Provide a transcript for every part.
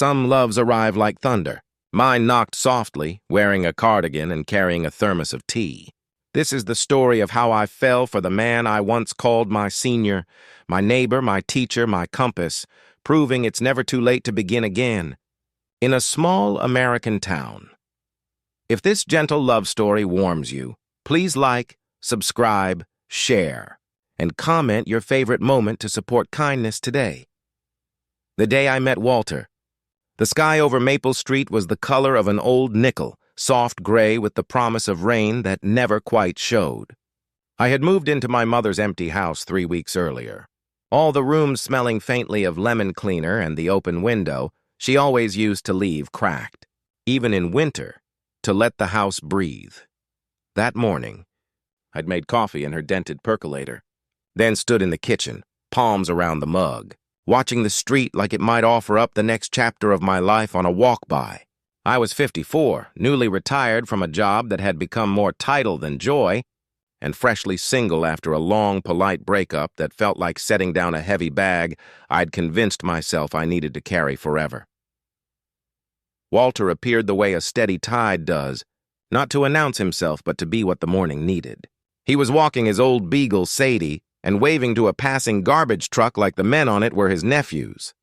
Some loves arrive like thunder. Mine knocked softly, wearing a cardigan and carrying a thermos of tea. This is the story of how I fell for the man I once called my senior, my neighbor, my teacher, my compass, proving it's never too late to begin again. In a small American town. If this gentle love story warms you, please like, subscribe, share, and comment your favorite moment to support kindness today. The day I met Walter. The sky over Maple Street was the color of an old nickel, soft gray with the promise of rain that never quite showed. I had moved into my mother's empty house 3 weeks earlier. All the rooms smelling faintly of lemon cleaner and the open window she always used to leave cracked, even in winter, to let the house breathe. That morning, I'd made coffee in her dented percolator, then stood in the kitchen, palms around the mug, watching the street like it might offer up the next chapter of my life on a walk-by. I was 54, newly retired from a job that had become more title than joy, and freshly single after a long, polite breakup that felt like setting down a heavy bag I'd convinced myself I needed to carry forever. Walter appeared the way a steady tide does, not to announce himself but to be what the morning needed. He was walking his old beagle, Sadie, and waving to a passing garbage truck like the men on it were his nephews.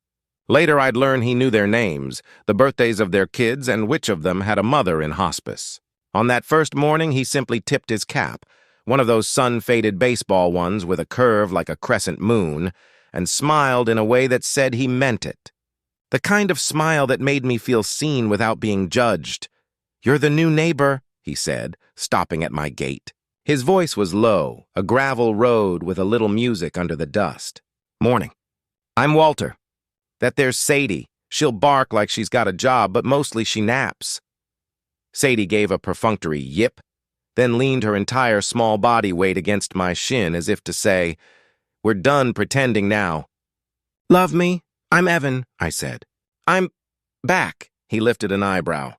Later I'd learn he knew their names, the birthdays of their kids, and which of them had a mother in hospice. On that first morning he simply tipped his cap, one of those sun-faded baseball ones with a curve like a crescent moon, and smiled in a way that said he meant it. The kind of smile that made me feel seen without being judged. "You're the new neighbor," he said, stopping at my gate. His voice was low, a gravel road with a little music under the dust. "Morning. I'm Walter. That there's Sadie. She'll bark like she's got a job, but mostly she naps." Sadie gave a perfunctory yip, then leaned her entire small body weight against my shin as if to say, "We're done pretending now." "Love me? I'm Evan," I said. "I'm back." He lifted an eyebrow.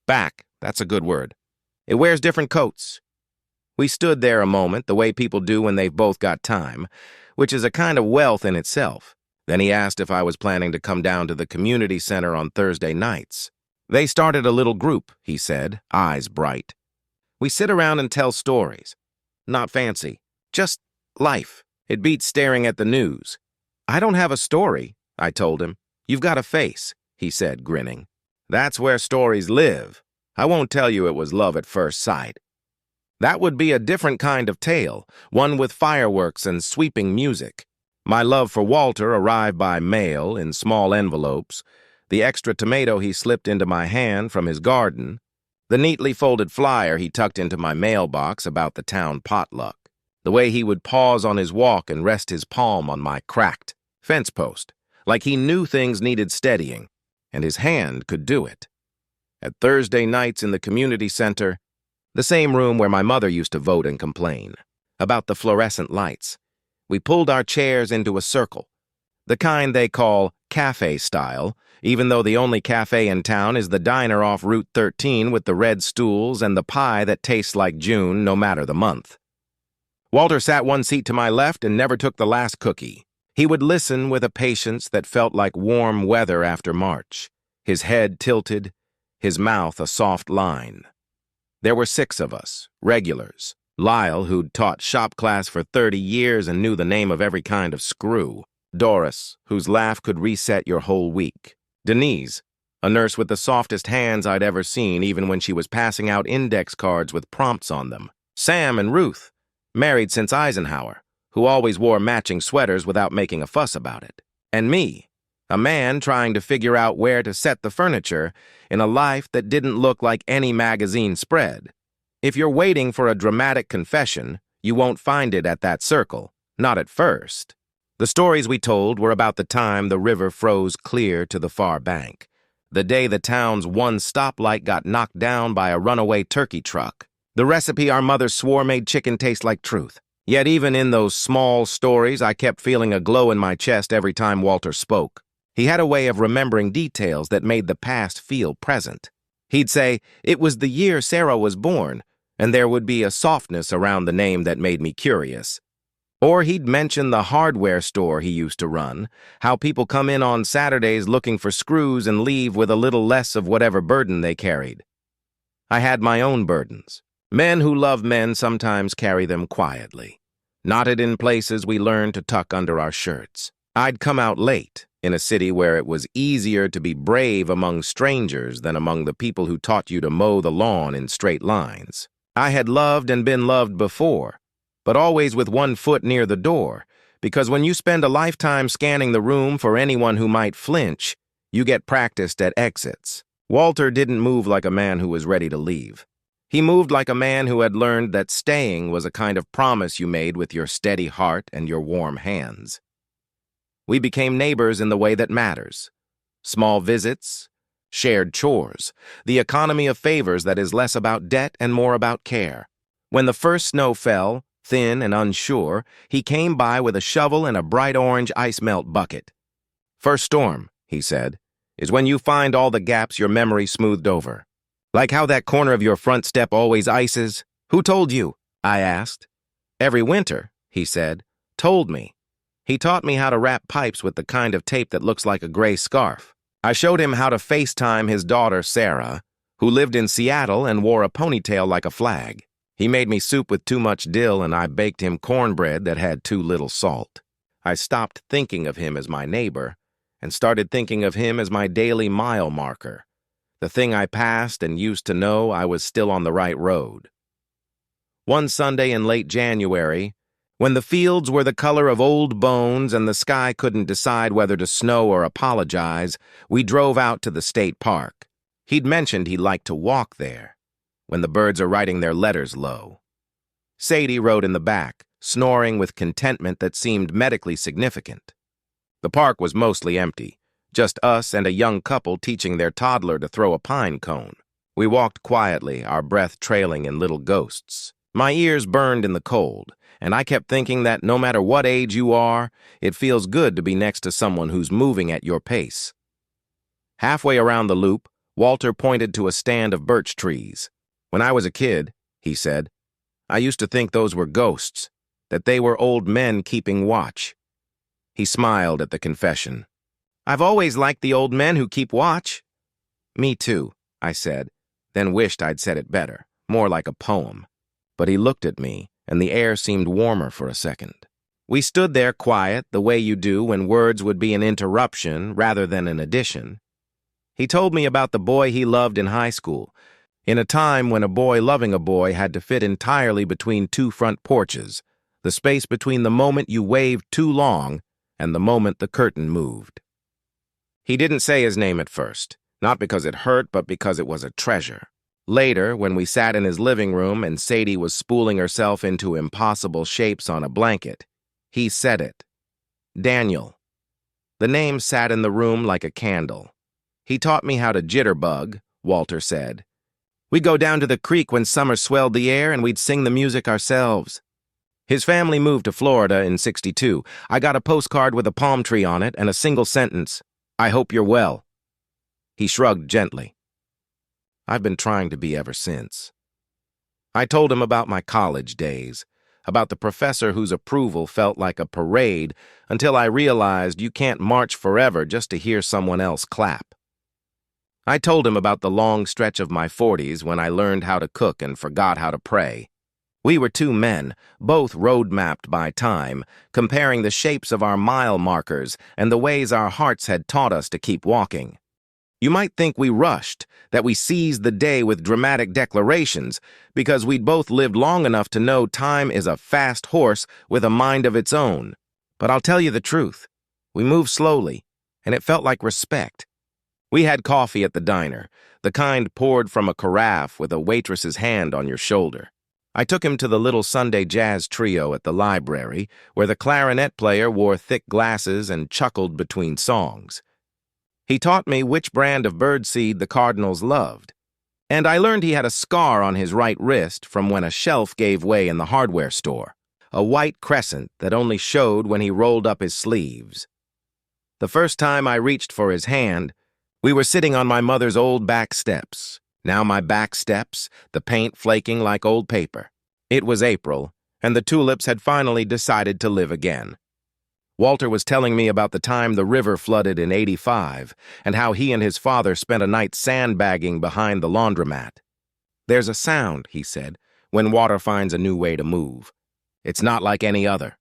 "Back, that's a good word. It wears different coats." We stood there a moment, the way people do when they've both got time, which is a kind of wealth in itself. Then he asked if I was planning to come down to the community center on Thursday nights. "They started a little group," he said, eyes bright. "We sit around and tell stories. Not fancy, just life. It beats staring at the news." "I don't have a story," I told him. "You've got a face," he said, grinning. "That's where stories live. I won't tell you it was love at first sight. That would be a different kind of tale, one with fireworks and sweeping music. My love for Walter arrived by mail in small envelopes, the extra tomato he slipped into my hand from his garden, the neatly folded flyer he tucked into my mailbox about the town potluck, the way he would pause on his walk and rest his palm on my cracked fence post, like he knew things needed steadying, and his hand could do it. At Thursday nights in the community center, the same room where my mother used to vote and complain, about the fluorescent lights, we pulled our chairs into a circle, the kind they call cafe style, even though the only cafe in town is the diner off Route 13 with the red stools and the pie that tastes like June no matter the month. Walter sat one seat to my left and never took the last cookie. He would listen with a patience that felt like warm weather after March, his head tilted, his mouth a soft line. There were 6 of us, regulars. Lyle, who'd taught shop class for 30 years and knew the name of every kind of screw. Doris, whose laugh could reset your whole week. Denise, a nurse with the softest hands I'd ever seen even when she was passing out index cards with prompts on them. Sam and Ruth, married since Eisenhower, who always wore matching sweaters without making a fuss about it. And me, a man trying to figure out where to set the furniture in a life that didn't look like any magazine spread. If you're waiting for a dramatic confession, you won't find it at that circle, not at first. The stories we told were about the time the river froze clear to the far bank, the day the town's one stoplight got knocked down by a runaway turkey truck, the recipe our mother swore made chicken taste like truth. Yet even in those small stories, I kept feeling a glow in my chest every time Walter spoke. He had a way of remembering details that made the past feel present. He'd say, "It was the year Sarah was born," and there would be a softness around the name that made me curious. Or he'd mention the hardware store he used to run, how people come in on Saturdays looking for screws and leave with a little less of whatever burden they carried. I had my own burdens. Men who love men sometimes carry them quietly, knotted in places we learned to tuck under our shirts. I'd come out late, in a city where it was easier to be brave among strangers than among the people who taught you to mow the lawn in straight lines. I had loved and been loved before, but always with one foot near the door, because when you spend a lifetime scanning the room for anyone who might flinch, you get practiced at exits. Walter didn't move like a man who was ready to leave. He moved like a man who had learned that staying was a kind of promise you made with your steady heart and your warm hands. We became neighbors in the way that matters. Small visits, shared chores, the economy of favors that is less about debt and more about care. When the first snow fell, thin and unsure, he came by with a shovel and a bright orange ice melt bucket. "First storm," he said, "is when you find all the gaps your memory smoothed over. Like how that corner of your front step always ices." "Who told you?" I asked. "Every winter," he said. "Told me. He taught me how to wrap pipes with the kind of tape that looks like a gray scarf. I showed him how to FaceTime his daughter, Sarah, who lived in Seattle and wore a ponytail like a flag. He made me soup with too much dill, and I baked him cornbread that had too little salt. I stopped thinking of him as my neighbor and started thinking of him as my daily mile marker, the thing I passed and used to know I was still on the right road. One Sunday in late January, when the fields were the color of old bones and the sky couldn't decide whether to snow or apologize, we drove out to the state park. He'd mentioned he liked to walk there, when the birds are writing their letters low. Sadie rode in the back, snoring with contentment that seemed medically significant. The park was mostly empty, just us and a young couple teaching their toddler to throw a pine cone. We walked quietly, our breath trailing in little ghosts. My ears burned in the cold, and I kept thinking that no matter what age you are, it feels good to be next to someone who's moving at your pace. Halfway around the loop, Walter pointed to a stand of birch trees. "When I was a kid," he said, "I used to think those were ghosts, that they were old men keeping watch." He smiled at the confession. "I've always liked the old men who keep watch." "Me too," I said, then wished I'd said it better, more like a poem. But he looked at me, and the air seemed warmer for a second. We stood there quiet, the way you do when words would be an interruption rather than an addition. He told me about the boy he loved in high school, in a time when a boy loving a boy had to fit entirely between two front porches, the space between the moment you waved too long and the moment the curtain moved. He didn't say his name at first, not because it hurt, but because it was a treasure. Later, when we sat in his living room and Sadie was spooling herself into impossible shapes on a blanket, he said it. Daniel. The name sat in the room like a candle. "He taught me how to jitterbug," Walter said. "We'd go down to the creek when summer swelled the air and we'd sing the music ourselves." His family moved to Florida in '62. I got a postcard with a palm tree on it and a single sentence, "I hope you're well." He shrugged gently. I've been trying to be ever since. I told him about my college days, about the professor whose approval felt like a parade until I realized you can't march forever just to hear someone else clap. I told him about the long stretch of my 40s when I learned how to cook and forgot how to pray. We were two men, both road-mapped by time, comparing the shapes of our mile markers and the ways our hearts had taught us to keep walking. You might think we rushed, that we seized the day with dramatic declarations, because we'd both lived long enough to know time is a fast horse with a mind of its own. But I'll tell you the truth. We moved slowly, and it felt like respect. We had coffee at the diner, the kind poured from a carafe with a waitress's hand on your shoulder. I took him to the little Sunday jazz trio at the library, where the clarinet player wore thick glasses and chuckled between songs. He taught me which brand of birdseed the Cardinals loved, and I learned he had a scar on his right wrist from when a shelf gave way in the hardware store, a white crescent that only showed when he rolled up his sleeves. The first time I reached for his hand, we were sitting on my mother's old back steps. Now my back steps, the paint flaking like old paper. It was April, and the tulips had finally decided to live again. Walter was telling me about the time the river flooded in '85 and how he and his father spent a night sandbagging behind the laundromat. "There's a sound," he said, "when water finds a new way to move. It's not like any other."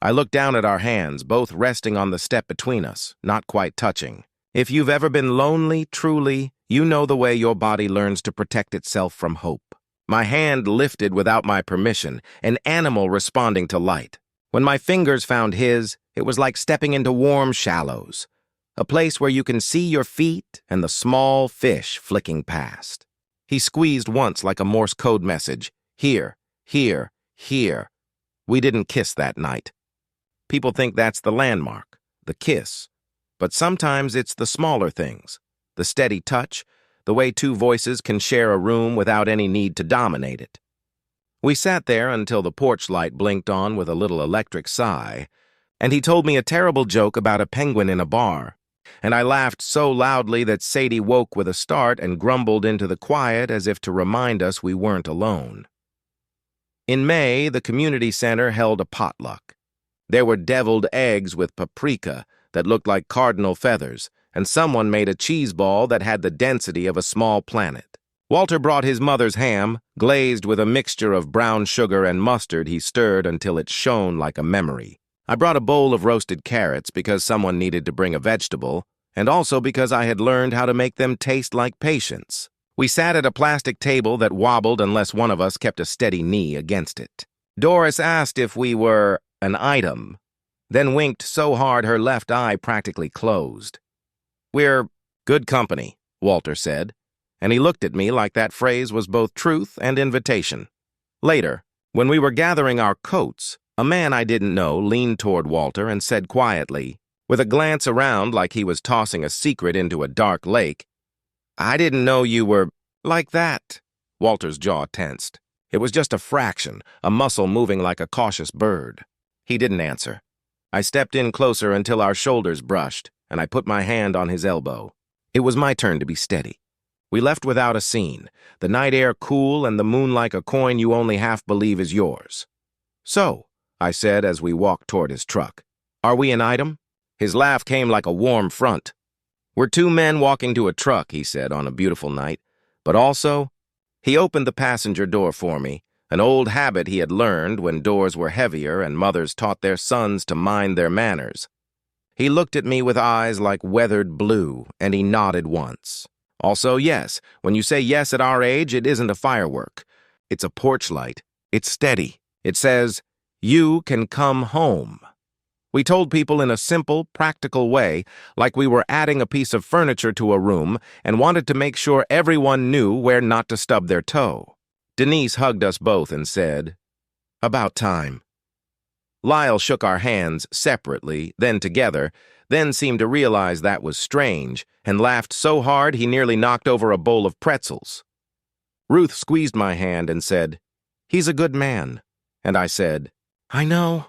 I looked down at our hands, both resting on the step between us, not quite touching. If you've ever been lonely, truly, you know the way your body learns to protect itself from hope. My hand lifted without my permission, an animal responding to light. When my fingers found his, it was like stepping into warm shallows, a place where you can see your feet and the small fish flicking past. He squeezed once like a Morse code message. Here, here, here. We didn't kiss that night. People think that's the landmark, the kiss. But sometimes it's the smaller things, the steady touch, the way two voices can share a room without any need to dominate it. We sat there until the porch light blinked on with a little electric sigh, and he told me a terrible joke about a penguin in a bar, and I laughed so loudly that Sadie woke with a start and grumbled into the quiet as if to remind us we weren't alone. In May, the community center held a potluck. There were deviled eggs with paprika that looked like cardinal feathers, and someone made a cheese ball that had the density of a small planet. Walter brought his mother's ham, glazed with a mixture of brown sugar and mustard he stirred until it shone like a memory. I brought a bowl of roasted carrots because someone needed to bring a vegetable, and also because I had learned how to make them taste like patience. We sat at a plastic table that wobbled unless one of us kept a steady knee against it. Doris asked if we were an item, then winked so hard her left eye practically closed. "We're good company," Walter said, and he looked at me like that phrase was both truth and invitation. Later, when we were gathering our coats, a man I didn't know leaned toward Walter and said quietly, with a glance around like he was tossing a secret into a dark lake, "I didn't know you were like that." Walter's jaw tensed. It was just a fraction, a muscle moving like a cautious bird. He didn't answer. I stepped in closer until our shoulders brushed, and I put my hand on his elbow. It was my turn to be steady. We left without a scene, the night air cool and the moon like a coin you only half believe is yours. "So," I said as we walked toward his truck, "are we an item?" His laugh came like a warm front. "We're two men walking to a truck," he said, "on a beautiful night. But also," he opened the passenger door for me, an old habit he had learned when doors were heavier and mothers taught their sons to mind their manners. He looked at me with eyes like weathered blue, and he nodded once. "Also, yes, when you say yes at our age, it isn't a firework. It's a porch light. It's steady. It says, 'You can come home.'" We told people in a simple, practical way, like we were adding a piece of furniture to a room and wanted to make sure everyone knew where not to stub their toe. Denise hugged us both and said, "About time." Lyle shook our hands separately, then together, then seemed to realize that was strange, and laughed so hard he nearly knocked over a bowl of pretzels. Ruth squeezed my hand and said, "He's a good man." And I said, "I know."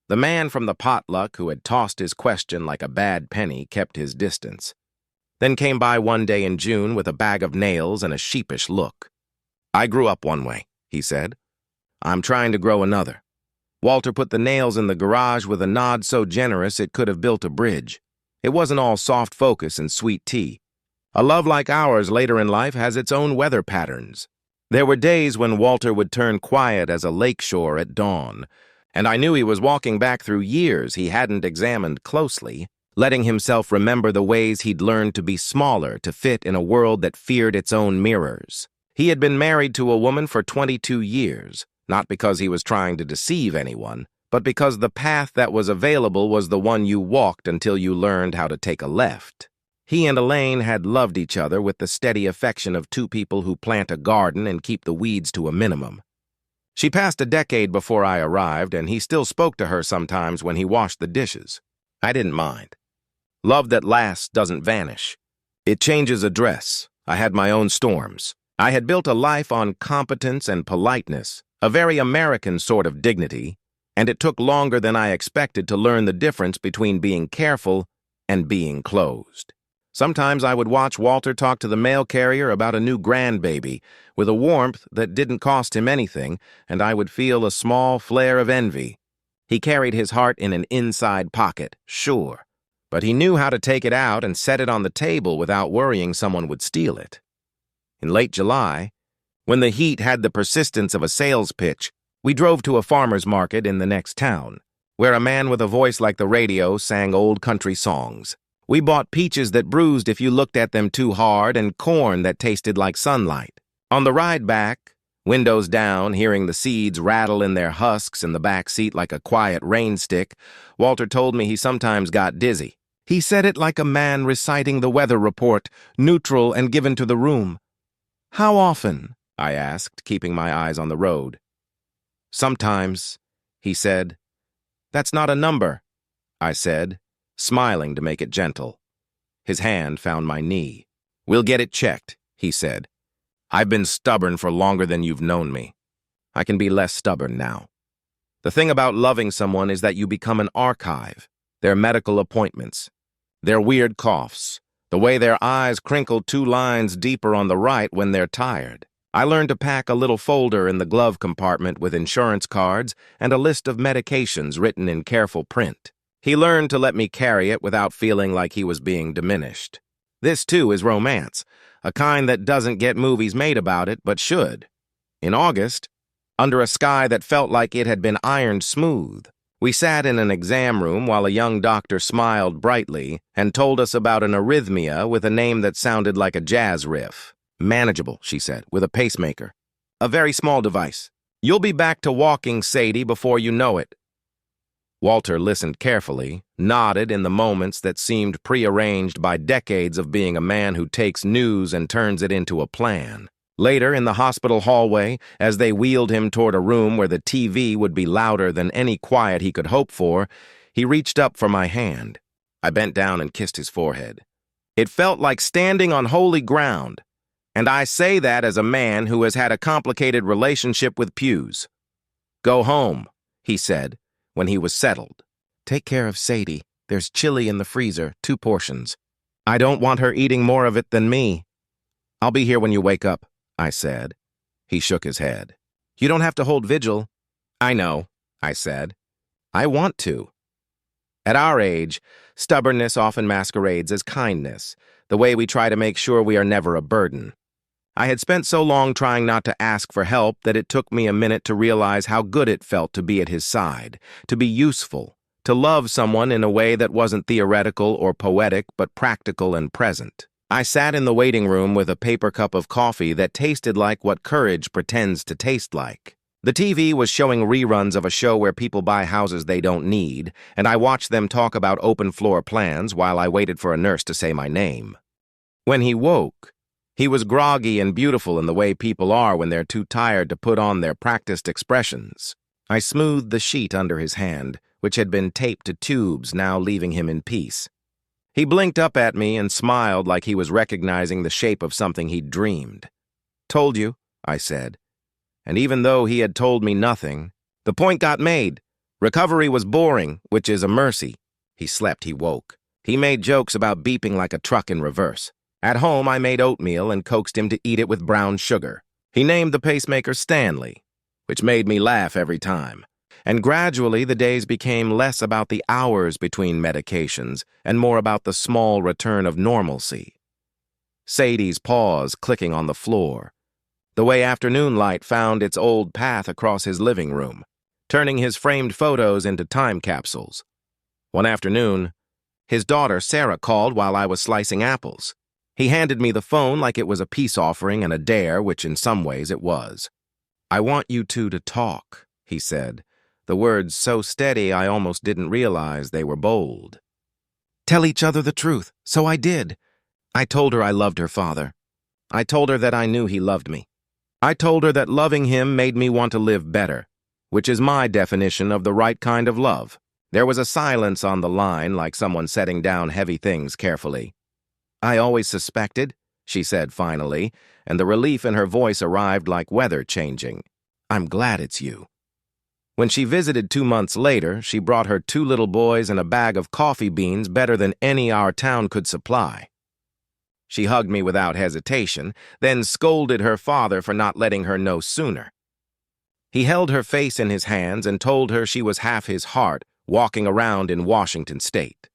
The man from the potluck who had tossed his question like a bad penny kept his distance, then came by one day in June with a bag of nails and a sheepish look. "I grew up one way," he said. "I'm trying to grow another." Walter put the nails in the garage with a nod so generous it could have built a bridge. It wasn't all soft focus and sweet tea. A love like ours later in life has its own weather patterns. There were days when Walter would turn quiet as a lakeshore at dawn, and I knew he was walking back through years he hadn't examined closely, letting himself remember the ways he'd learned to be smaller to fit in a world that feared its own mirrors. He had been married to a woman for 22 years, not because he was trying to deceive anyone, but because the path that was available was the one you walked until you learned how to take a left. He and Elaine had loved each other with the steady affection of two people who plant a garden and keep the weeds to a minimum. She passed a decade before I arrived, and he still spoke to her sometimes when he washed the dishes. I didn't mind. Love that lasts doesn't vanish. It changes address. I had my own storms. I had built a life on competence and politeness, a very American sort of dignity, and it took longer than I expected to learn the difference between being careful and being closed. Sometimes I would watch Walter talk to the mail carrier about a new grandbaby with a warmth that didn't cost him anything, and I would feel a small flare of envy. He carried his heart in an inside pocket, sure, but he knew how to take it out and set it on the table without worrying someone would steal it. In late July, when the heat had the persistence of a sales pitch, we drove to a farmer's market in the next town, where a man with a voice like the radio sang old country songs. We bought peaches that bruised if you looked at them too hard and corn that tasted like sunlight. On the ride back, windows down, hearing the seeds rattle in their husks in the back seat like a quiet rain stick, Walter told me he sometimes got dizzy. He said it like a man reciting the weather report, neutral and given to the room. "How often?" I asked, keeping my eyes on the road. "Sometimes," he said. "That's not a number," I said, smiling to make it gentle. His hand found my knee. "We'll get it checked," he said. "I've been stubborn for longer than you've known me. I can be less stubborn now." The thing about loving someone is that you become an archive. Their medical appointments, their weird coughs, the way their eyes crinkle 2 lines deeper on the right when they're tired. I learned to pack a little folder in the glove compartment with insurance cards and a list of medications written in careful print. He learned to let me carry it without feeling like he was being diminished. This, too, is romance, a kind that doesn't get movies made about it, but should. In August, under a sky that felt like it had been ironed smooth, we sat in an exam room while a young doctor smiled brightly and told us about an arrhythmia with a name that sounded like a jazz riff. "Manageable," she said, "with a pacemaker. A very small device. You'll be back to walking, Sadie, before you know it." Walter listened carefully, nodded in the moments that seemed prearranged by decades of being a man who takes news and turns it into a plan. Later, in the hospital hallway, as they wheeled him toward a room where the TV would be louder than any quiet he could hope for, he reached up for my hand. I bent down and kissed his forehead. It felt like standing on holy ground, and I say that as a man who has had a complicated relationship with pews. "Go home," he said, when he was settled. "Take care of Sadie. There's chili in the freezer, 2 portions. I don't want her eating more of it than me." "I'll be here when you wake up," I said. He shook his head. "You don't have to hold vigil." "I know," I said. "I want to." At our age, stubbornness often masquerades as kindness, the way we try to make sure we are never a burden. I had spent so long trying not to ask for help that it took me a minute to realize how good it felt to be at his side, to be useful, to love someone in a way that wasn't theoretical or poetic but practical and present. I sat in the waiting room with a paper cup of coffee that tasted like what courage pretends to taste like. The TV was showing reruns of a show where people buy houses they don't need, and I watched them talk about open floor plans while I waited for a nurse to say my name. When he woke, he was groggy and beautiful in the way people are when they're too tired to put on their practiced expressions. I smoothed the sheet under his hand, which had been taped to tubes, now leaving him in peace. He blinked up at me and smiled like he was recognizing the shape of something he'd dreamed. "Told you," I said. And even though he had told me nothing, the point got made. Recovery was boring, which is a mercy. He slept, he woke. He made jokes about beeping like a truck in reverse. At home, I made oatmeal and coaxed him to eat it with brown sugar. He named the pacemaker Stanley, which made me laugh every time. And gradually, the days became less about the hours between medications and more about the small return of normalcy. Sadie's paws clicking on the floor. The way afternoon light found its old path across his living room, turning his framed photos into time capsules. One afternoon, his daughter Sarah called while I was slicing apples. He handed me the phone like it was a peace offering and a dare, which in some ways it was. "I want you two to talk," he said, the words so steady I almost didn't realize they were bold. "Tell each other the truth." So I did. I told her I loved her father. I told her that I knew he loved me. I told her that loving him made me want to live better, which is my definition of the right kind of love. There was a silence on the line, like someone setting down heavy things carefully. "I always suspected," she said finally, and the relief in her voice arrived like weather changing. "I'm glad it's you." When she visited 2 months later, she brought her 2 little boys and a bag of coffee beans better than any our town could supply. She hugged me without hesitation, then scolded her father for not letting her know sooner. He held her face in his hands and told her she was half his heart, walking around in Washington State.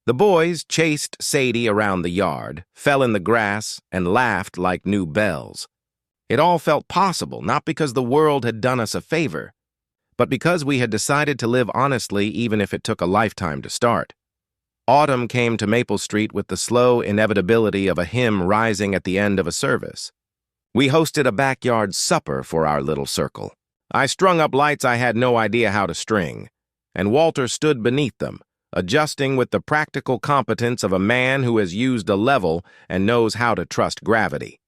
The boys chased Sadie around the yard, fell in the grass, and laughed like new bells. It all felt possible, not because the world had done us a favor, but because we had decided to live honestly even if it took a lifetime to start. Autumn came to Maple Street with the slow inevitability of a hymn rising at the end of a service. We hosted a backyard supper for our little circle. I strung up lights I had no idea how to string, and Walter stood beneath them, adjusting with the practical competence of a man who has used a level and knows how to trust gravity.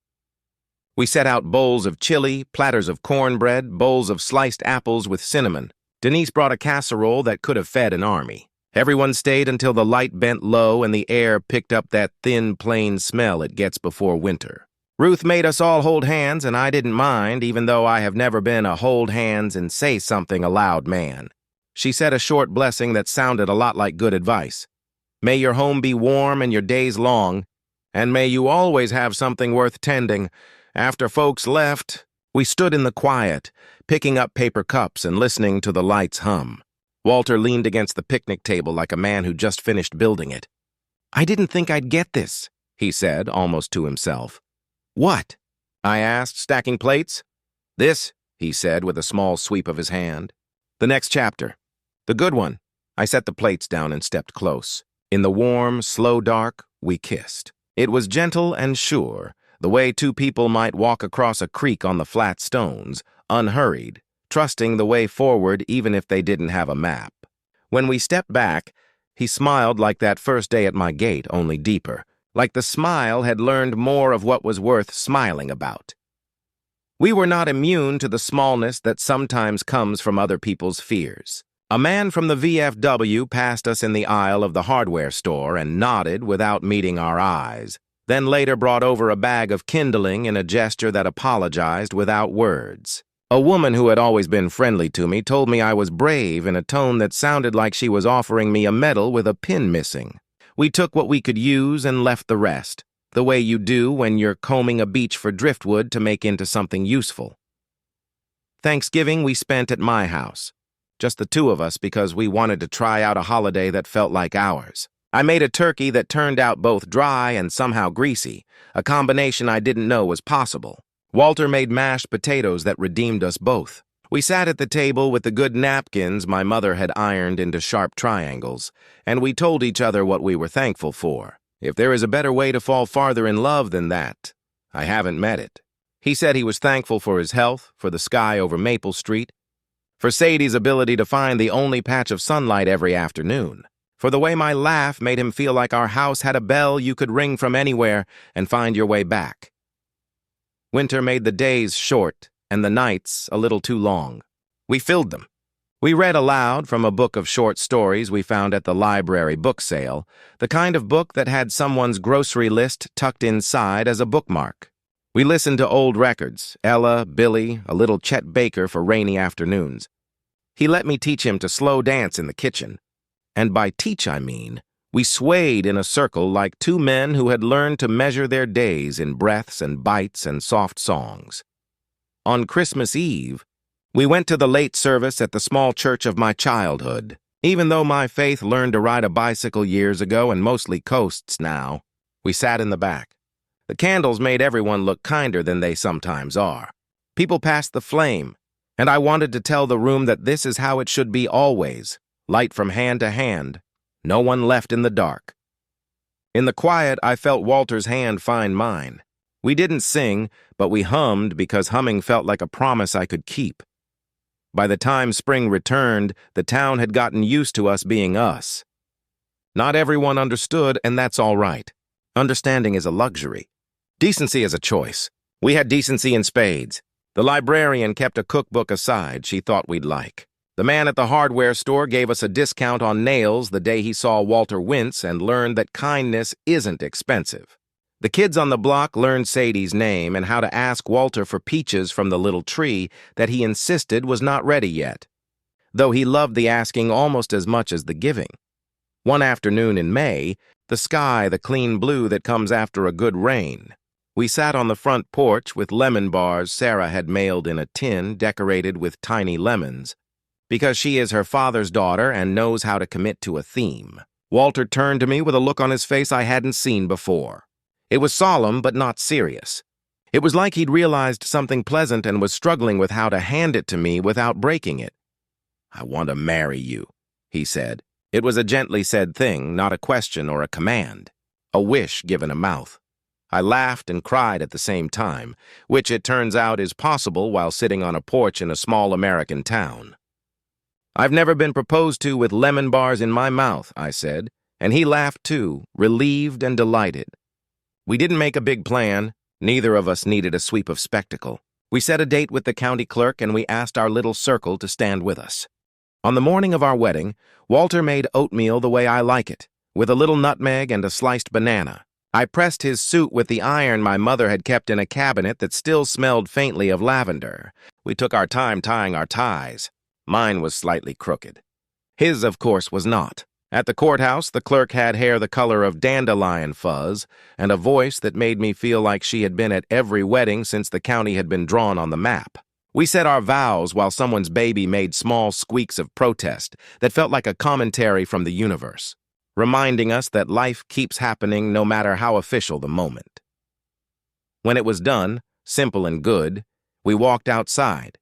We set out bowls of chili, platters of cornbread, bowls of sliced apples with cinnamon. Denise brought a casserole that could have fed an army. Everyone stayed until the light bent low and the air picked up that thin, plain smell it gets before winter. Ruth made us all hold hands, and I didn't mind, even though I have never been a hold hands and say something aloud man. She said a short blessing that sounded a lot like good advice. May your home be warm and your days long, and may you always have something worth tending. After folks left, we stood in the quiet, picking up paper cups and listening to the lights hum. Walter leaned against the picnic table like a man who just finished building it. "I didn't think I'd get this," he said, almost to himself. "What?" I asked, stacking plates. "This," he said with a small sweep of his hand. "The next chapter. The good one." I set the plates down and stepped close. In the warm, slow dark, we kissed. It was gentle and sure, the way two people might walk across a creek on the flat stones, unhurried, trusting the way forward even if they didn't have a map. When we stepped back, he smiled like that first day at my gate, only deeper. Like the smile had learned more of what was worth smiling about. We were not immune to the smallness that sometimes comes from other people's fears. A man from the VFW passed us in the aisle of the hardware store and nodded without meeting our eyes, then later brought over a bag of kindling in a gesture that apologized without words. A woman who had always been friendly to me told me I was brave in a tone that sounded like she was offering me a medal with a pin missing. We took what we could use and left the rest, the way you do when you're combing a beach for driftwood to make into something useful. Thanksgiving we spent at my house, just the two of us because we wanted to try out a holiday that felt like ours. I made a turkey that turned out both dry and somehow greasy, a combination I didn't know was possible. Walter made mashed potatoes that redeemed us both. We sat at the table with the good napkins my mother had ironed into sharp triangles, and we told each other what we were thankful for. If there is a better way to fall farther in love than that, I haven't met it. He said he was thankful for his health, for the sky over Maple Street, for Sadie's ability to find the only patch of sunlight every afternoon, for the way my laugh made him feel like our house had a bell you could ring from anywhere and find your way back. Winter made the days short and the nights a little too long. We filled them. We read aloud from a book of short stories we found at the library book sale, the kind of book that had someone's grocery list tucked inside as a bookmark. We listened to old records, Ella, Billy, a little Chet Baker for rainy afternoons. He let me teach him to slow dance in the kitchen. And by teach I mean, we swayed in a circle like two men who had learned to measure their days in breaths and bites and soft songs. On Christmas Eve, we went to the late service at the small church of my childhood. Even though my faith learned to ride a bicycle years ago and mostly coasts now, we sat in the back. The candles made everyone look kinder than they sometimes are. People passed the flame, and I wanted to tell the room that this is how it should be always, light from hand to hand, no one left in the dark. In the quiet, I felt Walter's hand find mine. We didn't sing, but we hummed because humming felt like a promise I could keep. By the time spring returned, the town had gotten used to us being us. Not everyone understood, and that's all right. Understanding is a luxury. Decency is a choice. We had decency in spades. The librarian kept a cookbook aside she thought we'd like. The man at the hardware store gave us a discount on nails the day he saw Walter wince and learned that kindness isn't expensive. The kids on the block learned Sadie's name and how to ask Walter for peaches from the little tree that he insisted was not ready yet, though he loved the asking almost as much as the giving. One afternoon in May, The sky, the clean blue that comes after a good rain. We sat on the front porch with lemon bars Sarah had mailed in a tin decorated with tiny lemons, because she is her father's daughter and knows how to commit to a theme. Walter turned to me with a look on his face I hadn't seen before. It was solemn but not serious. It was like he'd realized something pleasant and was struggling with how to hand it to me without breaking it. "I want to marry you," he said. It was a gently said thing, not a question or a command. A wish given a mouth. I laughed and cried at the same time, which it turns out is possible while sitting on a porch in a small American town. "I've never been proposed to with lemon bars in my mouth," I said, and he laughed too, relieved and delighted. We didn't make a big plan. Neither of us needed a sweep of spectacle. We set a date with the county clerk and we asked our little circle to stand with us. On the morning of our wedding, Walter made oatmeal the way I like it, with a little nutmeg and a sliced banana. I pressed his suit with the iron my mother had kept in a cabinet that still smelled faintly of lavender. We took our time tying our ties. Mine was slightly crooked. His, of course, was not. At the courthouse, the clerk had hair the color of dandelion fuzz and a voice that made me feel like she had been at every wedding since the county had been drawn on the map. We said our vows while someone's baby made small squeaks of protest that felt like a commentary from the universe, reminding us that life keeps happening no matter how official the moment. When it was done, simple and good, we walked outside,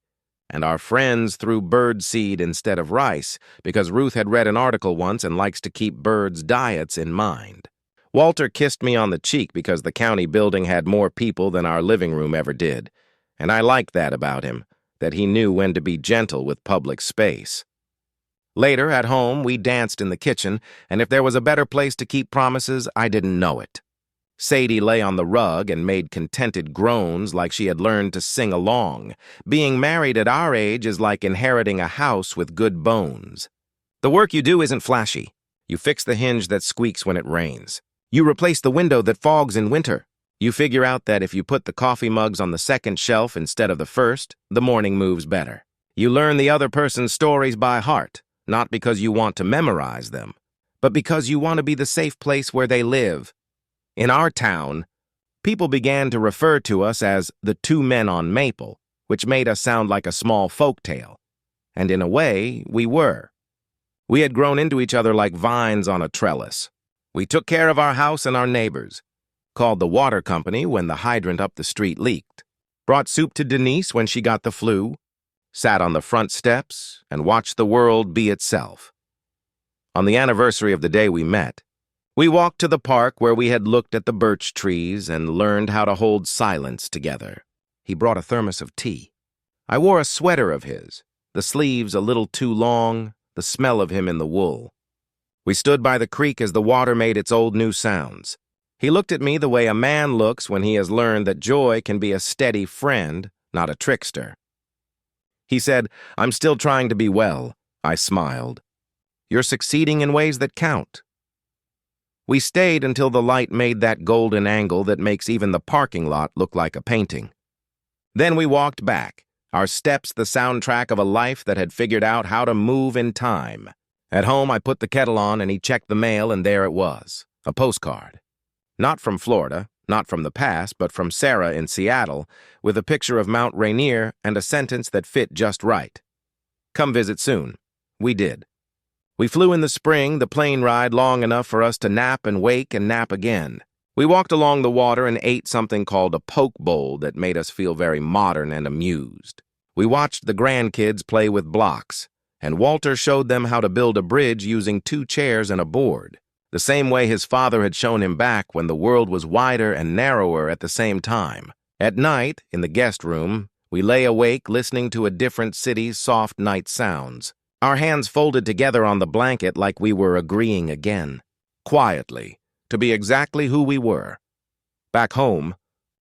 and our friends threw bird seed instead of rice because Ruth had read an article once and likes to keep birds' diets in mind. Walter kissed me on the cheek because the county building had more people than our living room ever did, and I liked that about him, that he knew when to be gentle with public space. Later, at home, we danced in the kitchen, and if there was a better place to keep promises, I didn't know it. Sadie lay on the rug and made contented groans like she had learned to sing along. Being married at our age is like inheriting a house with good bones. The work you do isn't flashy. You fix the hinge that squeaks when it rains. You replace the window that fogs in winter. You figure out that if you put the coffee mugs on the second shelf instead of the first, the morning moves better. You learn the other person's stories by heart, not because you want to memorize them, but because you want to be the safe place where they live. In our town, people began to refer to us as the two men on Maple, which made us sound like a small folktale. And in a way, we were. We had grown into each other like vines on a trellis. We took care of our house and our neighbors, called the water company when the hydrant up the street leaked, brought soup to Denise when she got the flu, sat on the front steps, and watched the world be itself. On the anniversary of the day we met, we walked to the park where we had looked at the birch trees and learned how to hold silence together. He brought a thermos of tea. I wore a sweater of his, the sleeves a little too long, the smell of him in the wool. We stood by the creek as the water made its old new sounds. He looked at me the way a man looks when he has learned that joy can be a steady friend, not a trickster. He said, "I'm still trying to be well." I smiled. "You're succeeding in ways that count." We stayed until the light made that golden angle that makes even the parking lot look like a painting. Then we walked back, our steps the soundtrack of a life that had figured out how to move in time. At home, I put the kettle on and he checked the mail, and there it was, a postcard. Not from Florida, not from the past, but from Sarah in Seattle, with a picture of Mount Rainier and a sentence that fit just right. "Come visit soon." We did. We flew in the spring, the plane ride long enough for us to nap and wake and nap again. We walked along the water and ate something called a poke bowl that made us feel very modern and amused. We watched the grandkids play with blocks, and Walter showed them how to build a bridge using 2 chairs and a board, the same way his father had shown him back when the world was wider and narrower at the same time. At night, in the guest room, we lay awake listening to a different city's soft night sounds, our hands folded together on the blanket like we were agreeing again, quietly, to be exactly who we were. Back home,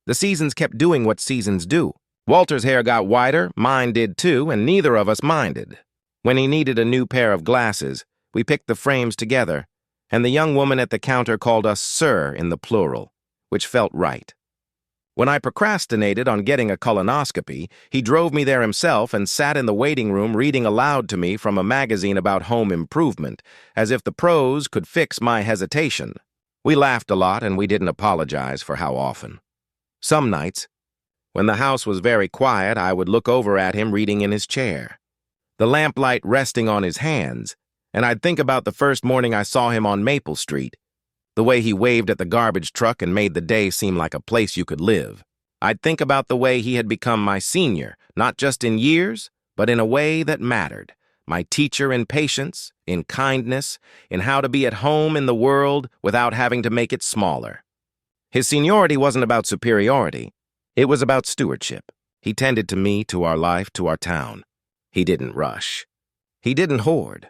the seasons kept doing what seasons do. Walter's hair got whiter, mine did too, and neither of us minded. When he needed a new pair of glasses, we picked the frames together, and the young woman at the counter called us sir in the plural, which felt right. When I procrastinated on getting a colonoscopy, he drove me there himself and sat in the waiting room reading aloud to me from a magazine about home improvement, as if the prose could fix my hesitation. We laughed a lot and we didn't apologize for how often. Some nights, when the house was very quiet, I would look over at him reading in his chair, the lamplight resting on his hands, and I'd think about the first morning I saw him on Maple Street, the way he waved at the garbage truck and made the day seem like a place you could live. I'd think about the way he had become my senior, not just in years, but in a way that mattered. My teacher in patience, in kindness, in how to be at home in the world without having to make it smaller. His seniority wasn't about superiority. It was about stewardship. He tended to me, to our life, to our town. He didn't rush. He didn't hoard.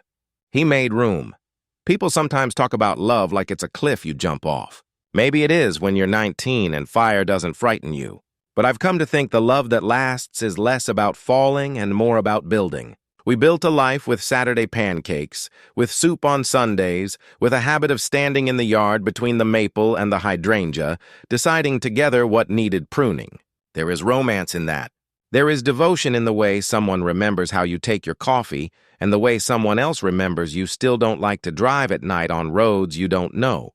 He made room. People sometimes talk about love like it's a cliff you jump off. Maybe it is when you're 19 and fire doesn't frighten you. But I've come to think the love that lasts is less about falling and more about building. We built a life with Saturday pancakes, with soup on Sundays, with a habit of standing in the yard between the maple and the hydrangea, deciding together what needed pruning. There is romance in that. There is devotion in the way someone remembers how you take your coffee and the way someone else remembers you still don't like to drive at night on roads you don't know.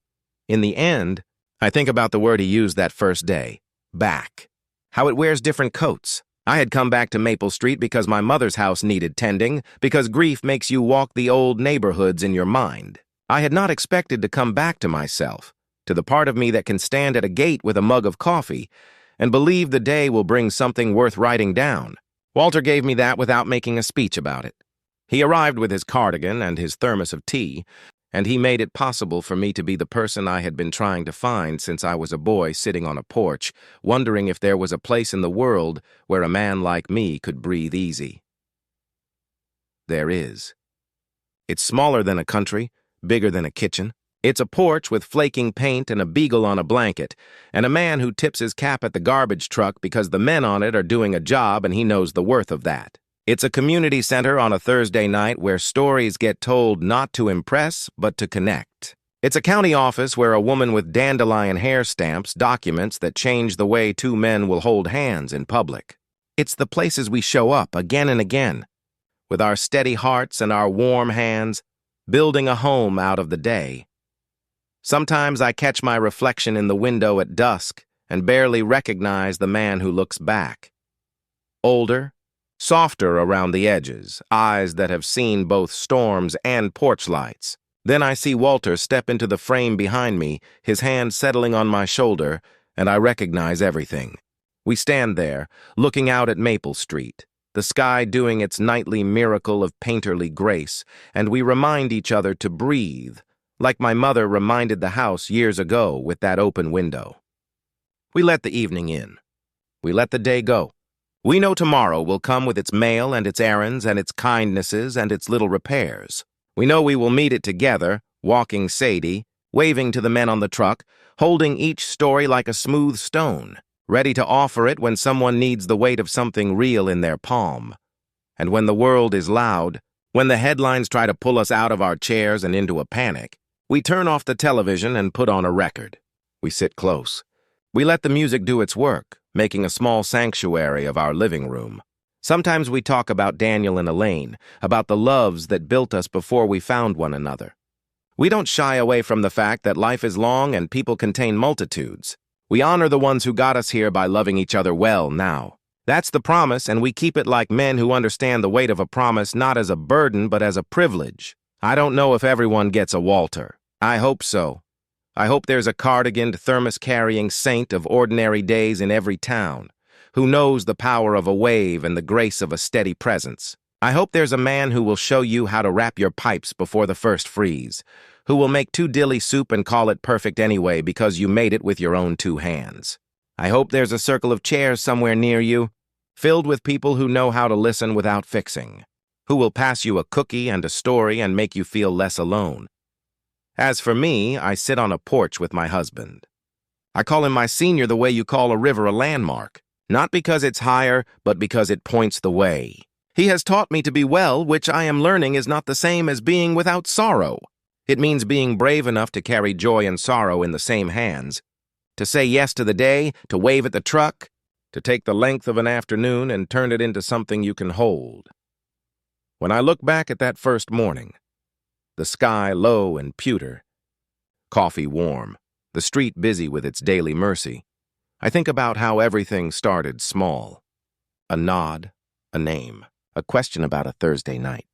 In the end, I think about the word he used that first day, back. How it wears different coats. I had come back to Maple Street because my mother's house needed tending, because grief makes you walk the old neighborhoods in your mind. I had not expected to come back to myself, to the part of me that can stand at a gate with a mug of coffee and believe the day will bring something worth writing down. Walter gave me that without making a speech about it. He arrived with his cardigan and his thermos of tea, and he made it possible for me to be the person I had been trying to find since I was a boy sitting on a porch, wondering if there was a place in the world where a man like me could breathe easy. There is. It's smaller than a country, bigger than a kitchen. It's a porch with flaking paint and a beagle on a blanket, and a man who tips his cap at the garbage truck because the men on it are doing a job and he knows the worth of that. It's a community center on a Thursday night where stories get told not to impress, but to connect. It's a county office where a woman with dandelion hair stamps documents that change the way two men will hold hands in public. It's the places we show up again and again, with our steady hearts and our warm hands, building a home out of the day. Sometimes I catch my reflection in the window at dusk and barely recognize the man who looks back. Older, softer around the edges, eyes that have seen both storms and porch lights. Then I see Walter step into the frame behind me, his hand settling on my shoulder, and I recognize everything. We stand there, looking out at Maple Street, the sky doing its nightly miracle of painterly grace, and we remind each other to breathe, like my mother reminded the house years ago with that open window. We let the evening in. We let the day go. We know tomorrow will come with its mail and its errands and its kindnesses and its little repairs. We know we will meet it together, walking Sadie, waving to the men on the truck, holding each story like a smooth stone, ready to offer it when someone needs the weight of something real in their palm. And when the world is loud, when the headlines try to pull us out of our chairs and into a panic, we turn off the television and put on a record. We sit close. We let the music do its work, making a small sanctuary of our living room. Sometimes we talk about Daniel and Elaine, about the loves that built us before we found one another. We don't shy away from the fact that life is long and people contain multitudes. We honor the ones who got us here by loving each other well now. That's the promise, and we keep it like men who understand the weight of a promise not as a burden but as a privilege. I don't know if everyone gets a Walter. I hope so. I hope there's a cardiganed, thermos-carrying saint of ordinary days in every town, who knows the power of a wave and the grace of a steady presence. I hope there's a man who will show you how to wrap your pipes before the first freeze, who will make 2 dilly soup and call it perfect anyway because you made it with your own 2 hands. I hope there's a circle of chairs somewhere near you, filled with people who know how to listen without fixing, who will pass you a cookie and a story and make you feel less alone. As for me, I sit on a porch with my husband. I call him my senior the way you call a river a landmark, not because it's higher, but because it points the way. He has taught me to be well, which I am learning is not the same as being without sorrow. It means being brave enough to carry joy and sorrow in the same hands, to say yes to the day, to wave at the truck, to take the length of an afternoon and turn it into something you can hold. When I look back at that first morning, the sky low and pewter, coffee warm, the street busy with its daily mercy, I think about how everything started small. A nod, a name, a question about a Thursday night.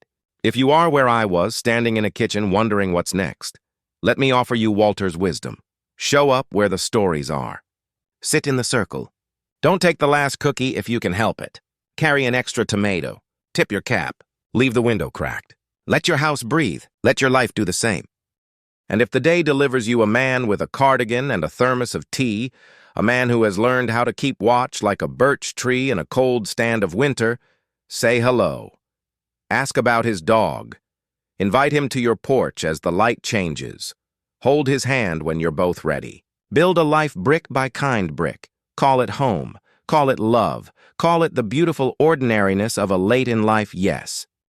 If you are where I was, standing in a kitchen wondering what's next, let me offer you Walter's wisdom. Show up where the stories are. Sit in the circle. Don't take the last cookie if you can help it. Carry an extra tomato. Tip your cap. Leave the window cracked. Let your house breathe. Let your life do the same. And if the day delivers you a man with a cardigan and a thermos of tea, a man who has learned how to keep watch like a birch tree in a cold stand of winter, say hello. Ask about his dog. Invite him to your porch as the light changes. Hold his hand when you're both ready. Build a life brick by kind brick. Call it home. Call it love. Call it the beautiful ordinariness of a late-in-life yes.